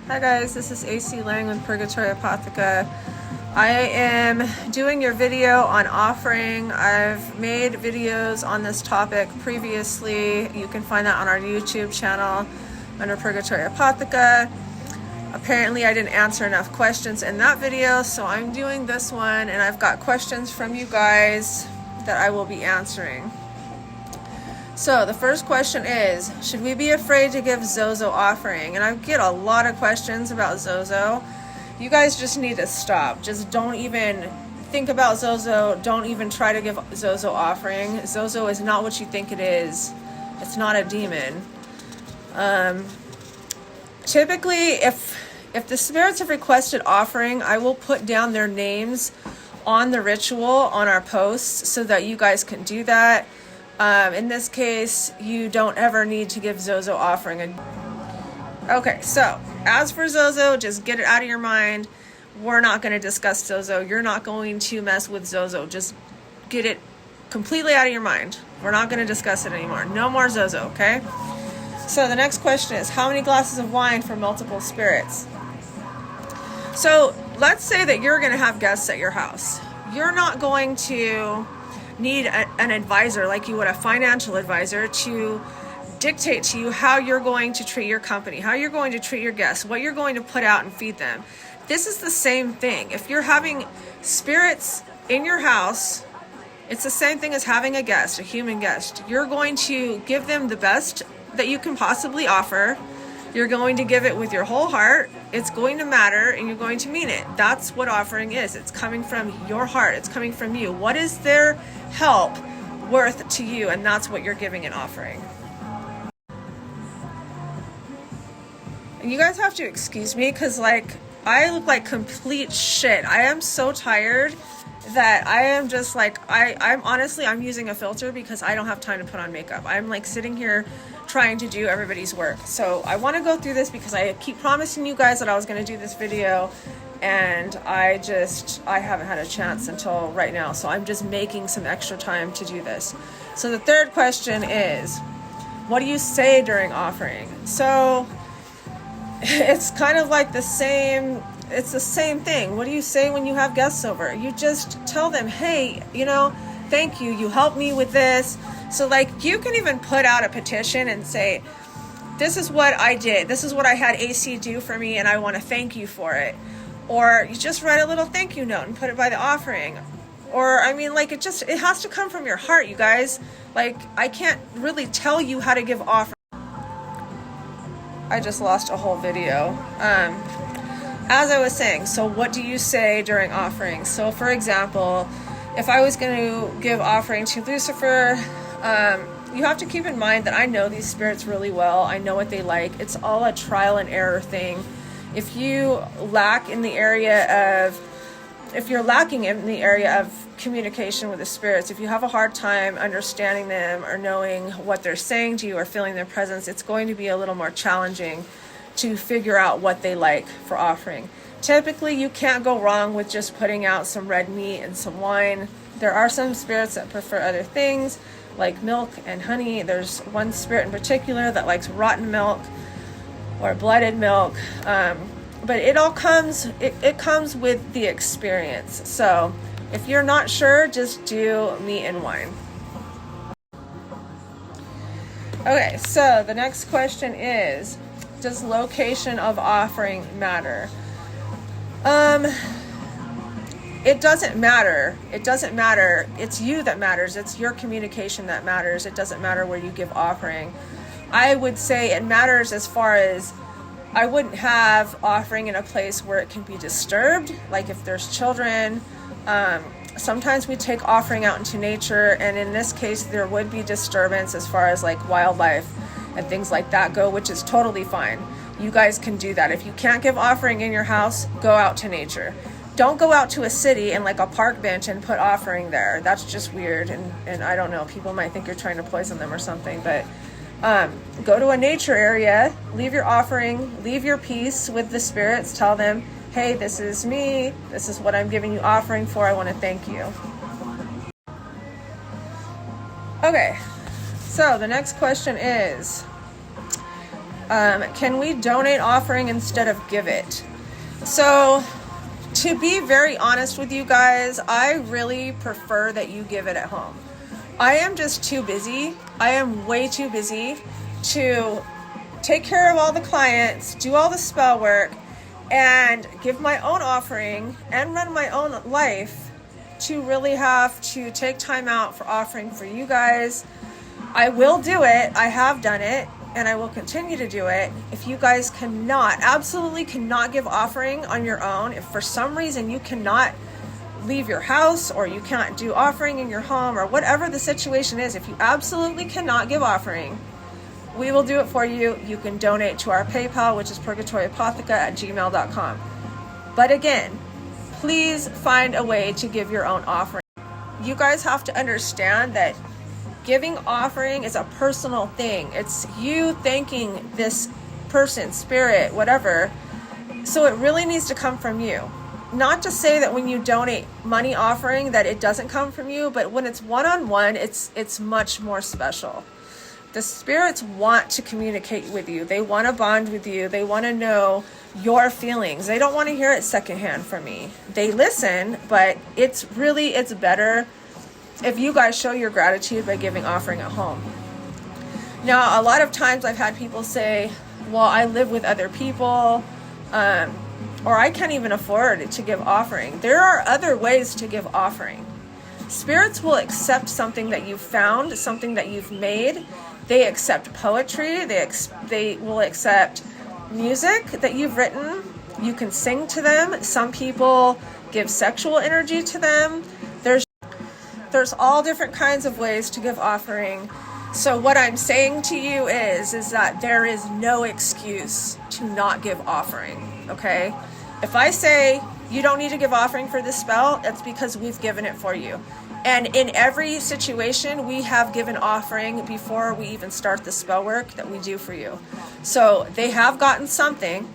Hi guys, this is AC Lang with Purgatory Apotheca. I am doing your video on offering. I've made videos on this topic previously. You can find that on our YouTube channel under Purgatory Apotheca. Apparently I didn't answer enough questions in that video, so I'm doing this one, and I've got questions from you guys that I will be answering. So the first question is, should we be afraid to give Zozo offering? And I get a lot of questions about Zozo. You guys just need to stop. Just don't even think about Zozo. Don't even try to give Zozo offering. Zozo is not what you think it is. It's not a demon. Typically, if the spirits have requested offering, I will put down their names on the ritual on our posts so that you guys can do that. In this case, you don't ever need to give Zozo offering. Okay, so as for Zozo, just get it out of your mind. We're not going to discuss Zozo. You're not going to mess with Zozo. Just get it completely out of your mind. We're not going to discuss it anymore. No more Zozo, okay? So the next question is, how many glasses of wine for multiple spirits? So let's say that you're going to have guests at your house. You're not going to need an advisor like you would a financial advisor to dictate to you how you're going to treat your company, how you're going to treat your guests, what you're going to put out and feed them. This is the same thing. If you're having spirits in your house, it's the same thing as having a guest, a human guest. You're going to give them the best that you can possibly offer. You're going to give it with your whole heart. It's going to matter, and you're going to mean it. That's what offering is. It's coming from your heart. It's coming from you. What is their help worth to you? And that's what you're giving and offering. And you guys have to excuse me because, I look like complete shit. I am so tired that I am just I'm using a filter because I don't have time to put on makeup. I'm sitting here trying to do everybody's work. So I want to go through this because I keep promising you guys that I was going to do this video, and I haven't had a chance until right now. So I'm just making some extra time to do this. So the third question is, what do you say during offering? So it's kind of like it's the same thing. What do you say when you have guests over? You just tell them, hey, thank you. You helped me with this. So you can even put out a petition and say, this is what I did. This is what I had AC do for me, and I want to thank you for it. Or you just write a little thank you note and put it by the offering. Or, it has to come from your heart, you guys. I can't really tell you how to give offering. I just lost a whole video. As I was saying, so what do you say during offerings? So for example, if I was going to give offering to Lucifer, you have to keep in mind that I know these spirits really well. I know what they like. It's all a trial and error thing. If you're lacking in the area of communication with the spirits, if you have a hard time understanding them or knowing what they're saying to you or feeling their presence, it's going to be a little more challenging to figure out what they like for offering. Typically, you can't go wrong with just putting out some red meat and some wine. There are some spirits that prefer other things, like milk and honey. There's one spirit in particular that likes rotten milk or blooded milk. But it all comes with the experience. So if you're not sure, just do meat and wine. Okay, so the next question is, does location of offering matter? It doesn't matter. It doesn't matter. It's you that matters. It's your communication that matters. It doesn't matter where you give offering. I would say it matters as far as I wouldn't have offering in a place where it can be disturbed, like if there's children. Sometimes we take offering out into nature, and in this case there would be disturbance as far as wildlife and things like that go, which is totally fine. You guys can do that. If you can't give offering in your house, go out to nature. Don't go out to a city and a park bench and put offering there. That's just weird, and I don't know, people might think you're trying to poison them or something, but go to a nature area, leave your offering, leave your peace with the spirits, tell them, hey, this is me, this is what I'm giving you offering for, I want to thank you. Okay, so the next question is, Can we donate offering instead of give it? So, to be very honest with you guys, I really prefer that you give it at home. I am just too busy. I am way too busy to take care of all the clients, do all the spell work, and give my own offering and run my own life to really have to take time out for offering for you guys. I will do it. I have done it, and I will continue to do it. If you guys absolutely cannot give offering on your own, if for some reason you cannot leave your house or you can't do offering in your home or whatever the situation is, if you absolutely cannot give offering, we will do it for you. You can donate to our PayPal, which is purgatoryapotheca@gmail.com. But again, please find a way to give your own offering. You guys have to understand that giving offering is a personal thing. It's you thanking this person, spirit, whatever. So it really needs to come from you. Not to say that when you donate money offering that it doesn't come from you, but when it's one-on-one, it's much more special. The spirits want to communicate with you. They want to bond with you. They want to know your feelings. They don't want to hear it secondhand from me. They listen, but it's better if you guys show your gratitude by giving offering at home. Now, a lot of times I've had people say, well, I live with other people, or I can't even afford to give offering. There are other ways to give offering. Spirits will accept something that you've found, something that you've made. They accept poetry. They will accept music that you've written. You can sing to them. Some people give sexual energy to them. There's all different kinds of ways to give offering. So what I'm saying to you is that there is no excuse to not give offering, okay? If I say you don't need to give offering for this spell, that's because we've given it for you. And in every situation, we have given offering before we even start the spell work that we do for you. So they have gotten something.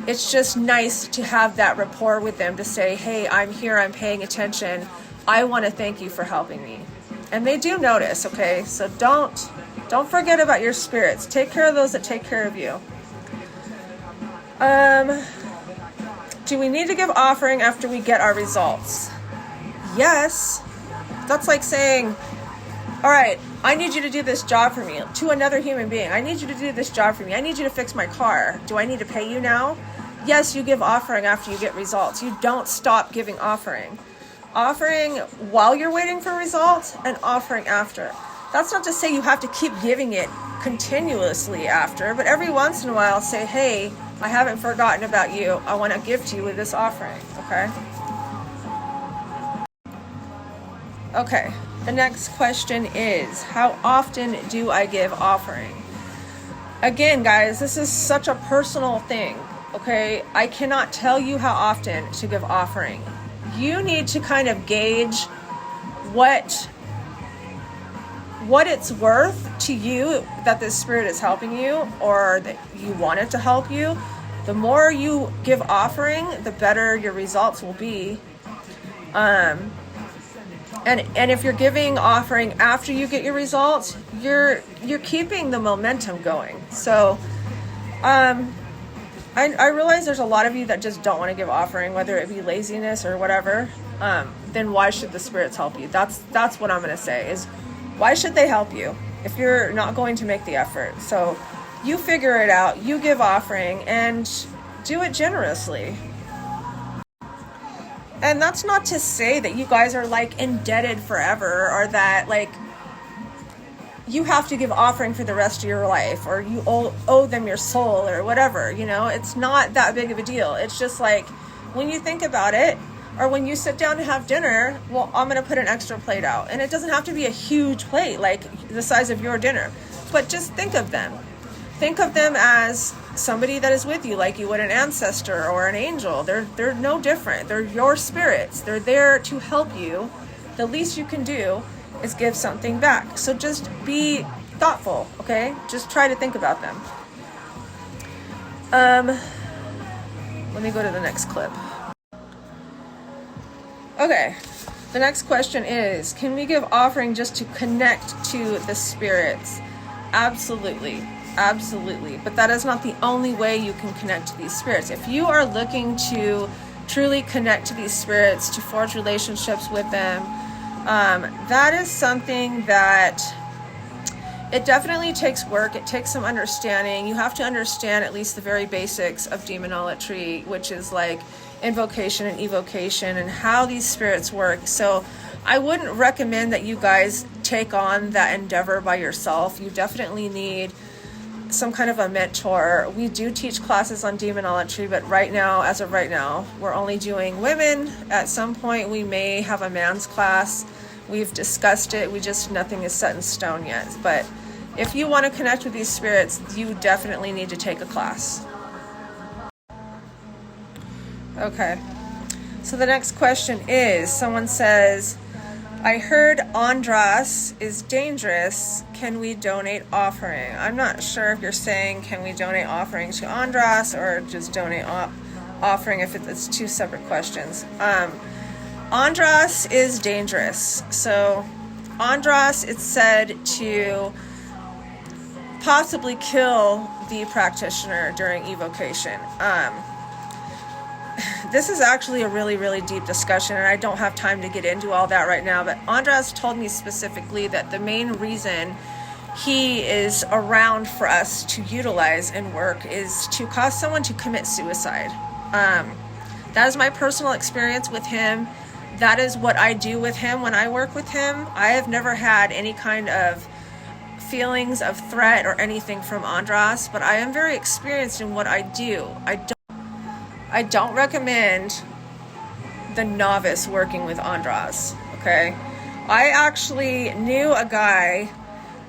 It's just nice to have that rapport with them to say, hey, I'm here, I'm paying attention. I want to thank you for helping me. And they do notice, okay? So don't forget about your spirits. Take care of those that take care of you. Do we need to give offering after we get our results? Yes. That's like saying, all right, I need you to do this job for me, to another human being. I need you to do this job for me. I need you to fix my car. Do I need to pay you now? Yes, you give offering after you get results. You don't stop giving offering. Offering while you're waiting for results and offering after. That's not to say you have to keep giving it continuously after, but every once in a while say, hey, I haven't forgotten about you. I want to give to you with this offering, okay? Okay, the next question is, how often do I give offering? Again, guys, this is such a personal thing, okay? I cannot tell you how often to give offering. You need to kind of gauge what it's worth to you that this spirit is helping you or that you want it to help you. The more you give offering, the better your results will be. And if you're giving offering after you get your results, you're keeping the momentum going. So I realize there's a lot of you that just don't want to give offering, whether it be laziness or whatever. Then why should the spirits help you? That's what I'm going to say is, why should they help you if you're not going to make the effort? So you figure it out, you give offering, and do it generously. And that's not to say that you guys are like indebted forever, or that like you have to give offering for the rest of your life, or you owe them your soul or whatever, you know. It's not that big of a deal. It's just like when you think about it, or when you sit down to have dinner, well, I'm going to put an extra plate out. And it doesn't have to be a huge plate like the size of your dinner, but just think of them. Think of them as somebody that is with you, like you would an ancestor or an angel. They're no different. They're your spirits. They're there to help you. The least you can do is give something back. So just be thoughtful, okay? Just try to think about them. Let me go to the next clip. Okay, the next question is, can we give offering just to connect to the spirits? Absolutely. absolutely. But that is not the only way you can connect to these spirits. If you are looking to truly connect to these spirits, to forge relationships with them, that is something that it definitely takes work. It takes some understanding. You have to understand at least the very basics of demonolatry, which is like invocation and evocation and how these spirits work. So I wouldn't recommend that you guys take on that endeavor by yourself. You definitely need some kind of a mentor. We do teach classes on demonolatry, but right now, as of right now, we're only doing women. At some point, we may have a man's class. We've discussed it. Nothing is set in stone yet. But if you want to connect with these spirits, you definitely need to take a class. Okay. So the next question is, someone says, I heard Andras is dangerous. Can we donate offering? I'm not sure if you're saying, can we donate offering to Andras or just donate offering, if it's two separate questions. Andras is dangerous. So Andras, it's said to possibly kill the practitioner during evocation. This is actually a really, really deep discussion, and I don't have time to get into all that right now, but Andras told me specifically that the main reason he is around for us to utilize and work is to cause someone to commit suicide. That is my personal experience with him. That is what I do with him when I work with him. I have never had any kind of feelings of threat or anything from Andras, but I am very experienced in what I do. I don't recommend the novice working with Andras, okay? I actually knew a guy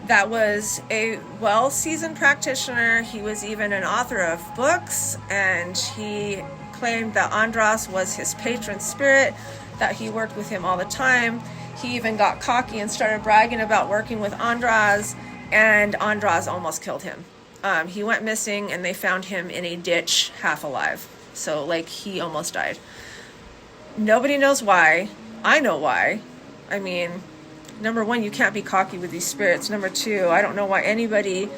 that was a well-seasoned practitioner. He was even an author of books, and he claimed that Andras was his patron spirit, that he worked with him all the time. He even got cocky and started bragging about working with Andras, and Andras almost killed him. He went missing, and they found him in a ditch, half alive. So, like, he almost died. Nobody knows why. I know why. I mean, number one, you can't be cocky with these spirits. Number two, I don't know why anybody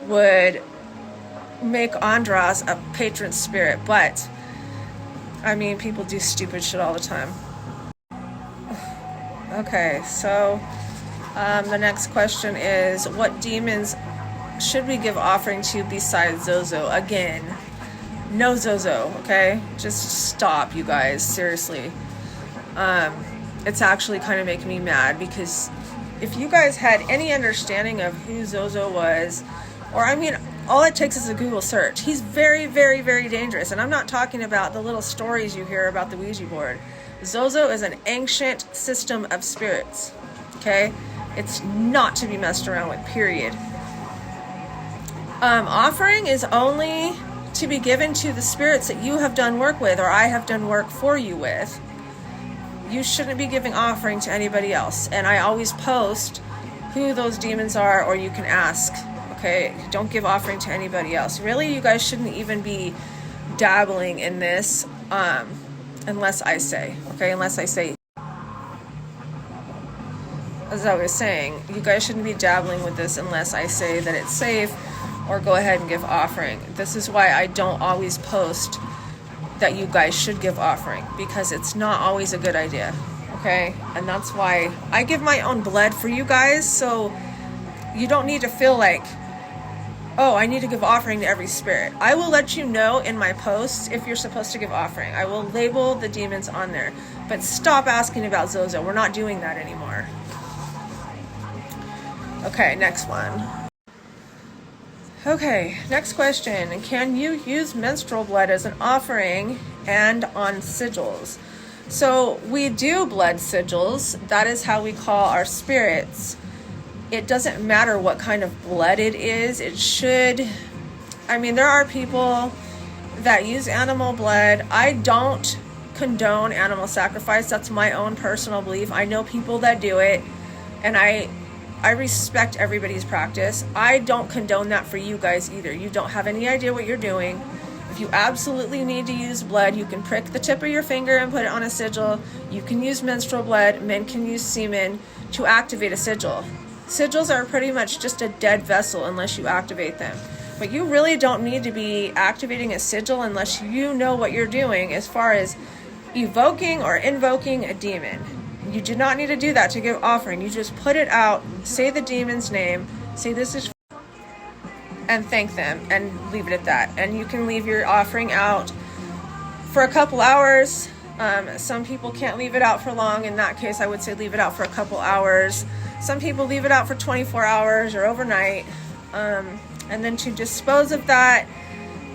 would make Andras a patron spirit. But, I mean, people do stupid shit all the time. Okay, so the next question is, what demons should we give offering to besides Zozo? Again, no Zozo, okay? Just stop, you guys. Seriously. It's actually kind of making me mad, because if you guys had any understanding of who Zozo was, or I mean, all it takes is a Google search. He's very, very, very dangerous. And I'm not talking about the little stories you hear about the Ouija board. Zozo is an ancient system of spirits, okay? It's not to be messed around with, period. Offering is only to be given to the spirits that you have done work with, or I have done work for you with. You shouldn't be giving offering to anybody else. And I always post who those demons are, or you can ask, okay? Don't give offering to anybody else. Really, you guys shouldn't even be dabbling in this, unless I say, okay? Unless I say, as I was saying, you guys shouldn't be dabbling with this unless I say that it's safe, or go ahead and give offering. This is why I don't always post that you guys should give offering, because it's not always a good idea, okay? And that's why I give my own blood for you guys, so you don't need to feel like, oh, I need to give offering to every spirit. I will let you know in my posts if you're supposed to give offering. I will label the demons on there, but stop asking about Zozo. We're not doing that anymore. Okay, next one. Okay, next question. Can you use menstrual blood as an offering and on sigils? So we do blood sigils. That is how we call our spirits. It doesn't matter what kind of blood it is. It should, I mean, there are people that use animal blood. I don't condone animal sacrifice. That's my own personal belief. I know people that do it, and I respect everybody's practice. I don't condone that for you guys either. You don't have any idea what you're doing. If you absolutely need to use blood, you can prick the tip of your finger and put it on a sigil. You can use menstrual blood. Men can use semen to activate a sigil. Sigils are pretty much just a dead vessel unless you activate them. But you really don't need to be activating a sigil unless you know what you're doing as far as evoking or invoking a demon. You do not need to do that to give offering. You just put it out, say the demon's name, say this is, and thank them, and leave it at that. And you can leave your offering out for a couple hours. Some people can't leave it out for long. In that case, I would say leave it out for a couple hours. Some people leave it out for 24 hours or overnight. And then to dispose of that,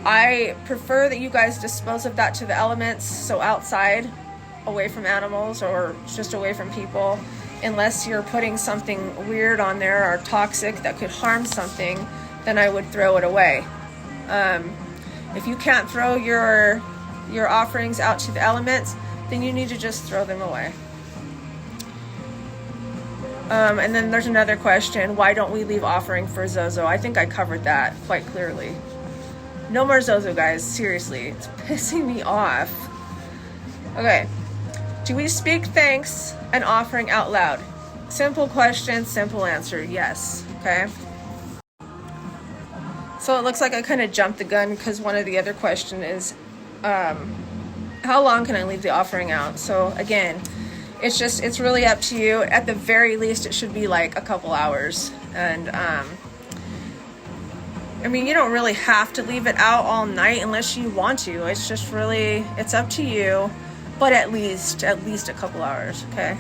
I prefer that you guys dispose of that to the elements, so outside, away from animals or just away from people, unless you're putting something weird on there or toxic that could harm something, then I would throw it away. If you can't throw your offerings out to the elements, then you need to just throw them away. And then there's another question, why don't we leave offering for Zozo? I think I covered that quite clearly. No more Zozo, guys, seriously, it's pissing me off. Okay, do we speak thanks and offering out loud? Simple question, simple answer, yes, okay? So it looks like I kind of jumped the gun because one of the other question is, how long can I leave the offering out? So again, it's really up to you. At the very least, it should be like a couple hours. And I mean, you don't really have to leave it out all night unless you want to. It's just really, it's up to you. But at least a couple hours, okay?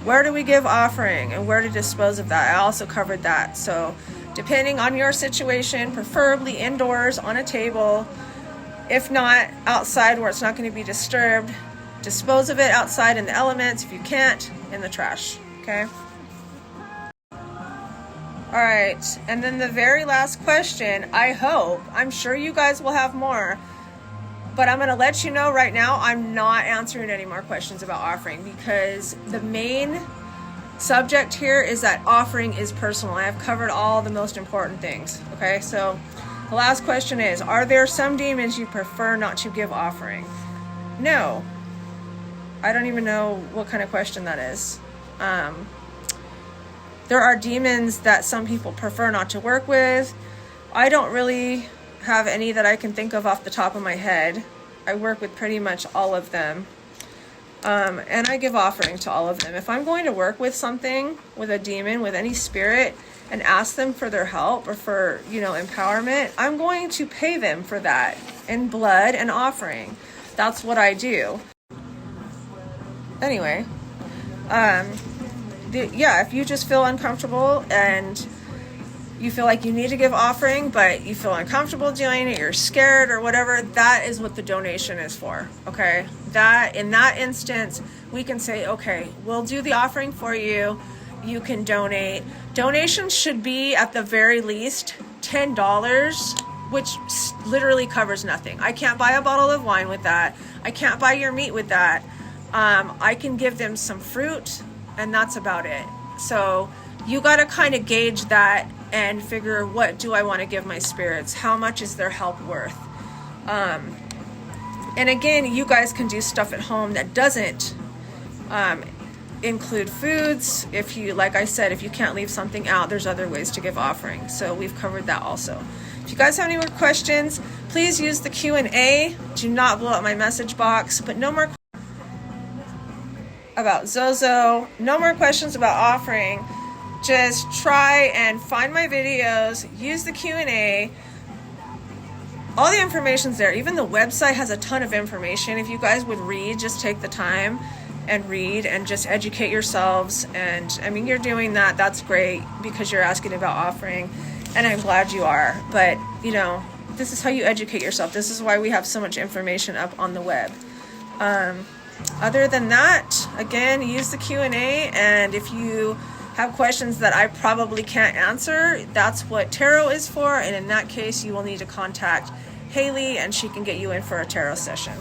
Where do we give offering and where to dispose of that? I also covered that. So depending on your situation, preferably indoors on a table. If not, outside where it's not going to be disturbed. Dispose of it outside in the elements. If you can't, in the trash, okay? All right, and then the very last question, I'm sure you guys will have more, but I'm going to let you know right now, I'm not answering any more questions about offering because the main subject here is that offering is personal. I have covered all the most important things, okay? So the last question is, are there some demons you prefer not to give offering? No. I don't even know what kind of question that is. There are demons that some people prefer not to work with. I don't really have any that I can think of off the top of my head. I work with pretty much all of them. And I give offering to all of them. If I'm going to work with something, with a demon, with any spirit, and ask them for their help or for, empowerment, I'm going to pay them for that in blood and offering. That's what I do. Anyway, if you just feel uncomfortable and you feel like you need to give offering, but you feel uncomfortable doing it, you're scared or whatever, that is what the donation is for, okay? That, in that instance, we can say, okay, we'll do the offering for you. You can donate. Donations should be at the very least $10, which literally covers nothing. I can't buy a bottle of wine with that. I can't buy your meat with that. I can give them some fruit, and that's about it. So you got to kind of gauge that and figure, what do I want to give my spirits? How much is their help worth? And again, you guys can do stuff at home that doesn't include foods. If you, like I said, if you can't leave something out, there's other ways to give offering. So we've covered that also. If you guys have any more questions, please use the Q&A. Do not blow up my message box, but no more about Zozo, no more questions about offering. Just try and find my videos, use the Q&A. All the information's there. Even the website has a ton of information. If you guys would read, just take the time and read and just educate yourselves. And I mean, you're doing that, that's great, because you're asking about offering, and I'm glad you are. But this is how you educate yourself. This is why we have so much information up on the web. Other than that, again, use the Q&A, and if you have questions that I probably can't answer, that's what tarot is for, and in that case, you will need to contact Haley, and she can get you in for a tarot session.